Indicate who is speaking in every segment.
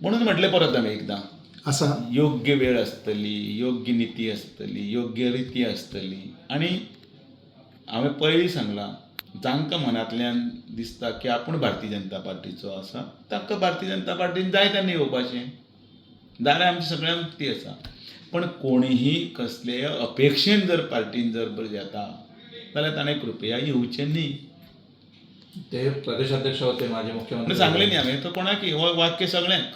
Speaker 1: म्हणून म्हटलें परत हांवें एकदां
Speaker 2: आसा
Speaker 1: योग्य वेळ आसतली, योग्य नीती आसतली, योग्य रिती आसतली. आनी हांवें पयलीं सांगलां, जांकां मनांतल्यान दिसता की आपूण भारतीय जनता पार्टीचो आसा, तांकां भारतीय जनता पार्टीन जाय तेन्ना येवपाचें. दारां आमची सगळ्यांक उक्तीं आसा. पण कोणीही कसलेय अपेक्षेन जर पार्टीन जर येता जाल्यार ताणें कृपया येवचें न्ही.
Speaker 3: ते प्रदेशाध्यक्ष होते माजी मुख्यमंत्री.
Speaker 1: सांगलें न्ही हांवें, तो कोणाकय हो वाक्य सगळ्यांक.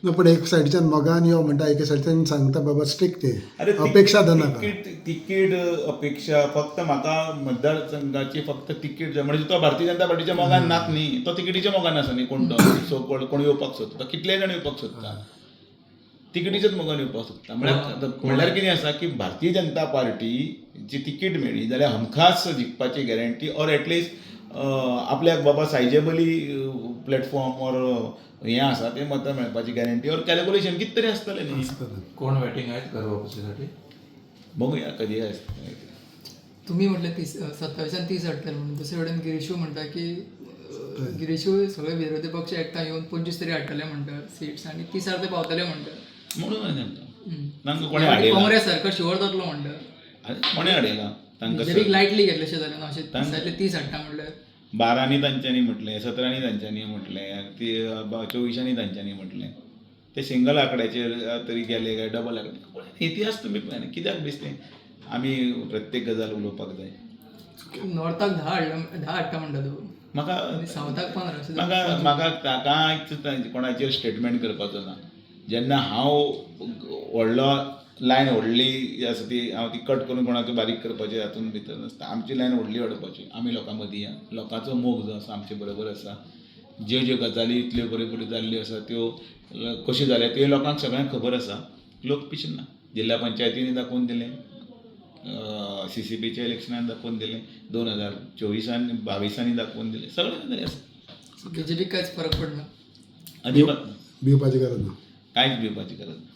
Speaker 2: ना पण एक सायडीच्यान मोगान यो म्हणटा, एके सायडीच्यान सांगता बाबा स्ट्रिक्ट ते
Speaker 1: अरे
Speaker 2: अपेक्षा धरनाका.
Speaker 1: तिकीट अपेक्षा फक्त म्हाका मतदारसंघाची फक्त तिकीट जाय म्हणजे तो भारतीय जनता पार्टीच्या मोगान नात न्ही, तो तिकीटीच्या मोगान आसा न्ही. कोण तो सो कोण येवपाक सोदता, कितलेय जाण येवपाक सोदता, तिकीटीच्याच मोगान येवपाक सोदता. म्हणल्यार कितें आसा की भारतीय जनता पार्टी जी तिकीट मेळ्ळी जाल्यार हमखास जिखपाची गॅरंटी ऑर एटलिस्ट आपल्याक बाबा सायजेबली प्लॅटफॉर्म ऑर हें आसा तें मतां मेळपाची गॅरंटी ऑर कॅल्क्युलेशन कितें तरी आसतलें न्ही.
Speaker 3: कोण वेटिंग आहेत घर वापसीसाठी?
Speaker 1: बघूया कधी आसता.
Speaker 4: तुम्ही म्हटलं 27 आणि 30 हाडटले म्हणून, दुसरे कडेन गिरीशू म्हणटा की गिरीशू सगळे विरोधी पक्ष एकठांय येवन 25 तरी हाडटले म्हणटा सीट्स आणि 30 ते पावतले म्हणटा.
Speaker 1: म्हणून तांकां कोणें हाडयला,
Speaker 4: काँग्रेस सारको शिवर जातलो म्हणटा.
Speaker 1: कोणें हाडयला तांकां?
Speaker 4: जरी लायटली घेतलेशें जालें ना, अशें 30 हाडटा म्हणल्यार
Speaker 1: 12नी तांच्यांनी म्हटलें, 17नी तांच्यांनी म्हटलें, 24नी तांच्यांनी म्हटलें. ते सिंगल आंकड्याचेर तरी गेले काय डबल आंकड्याचेर इतिहास तुमी पळय ना. कित्याक दिसलें आमी प्रत्येक गजाल उलोवपाक जाय?
Speaker 4: नॉर्थाक 10 हाडटा म्हणटा तूं,
Speaker 1: म्हाका
Speaker 4: सावथाक 15.
Speaker 1: म्हाका कांयच कोणाचेर स्टेटमेंट करपाचो ना. जेन्ना हांव व्हडलो लायन व्हडली आसा ती हांव ती कट करून कोणाक बारीक करपाचें हातूंत भितर नासता. आमची लायन व्हडली हाडपाची. आमी लोकां मदीं या, लोकांचो मोग जो आसा आमचे बरोबर आसा. ज्यो ज्यो गजाली इतल्यो बऱ्यो जाल्ल्यो आसा त्यो कश्यो जाल्या त्यो लोकांक सगळ्यांक खबर आसा. लोक पिशीन ना. जिल्ल्या पंचायतींनी दाखोवन दिलें, CCBच्या इलेक्शनान दाखोवन दिलें, 2024 आनी 22 दाखोवन दिलें. सगळें गजाली आसा.
Speaker 4: BJP कांयच फरक पडना.
Speaker 1: अजिबात
Speaker 2: भिवपाची गरज ना.
Speaker 1: कांयच भिवपाची गरज ना.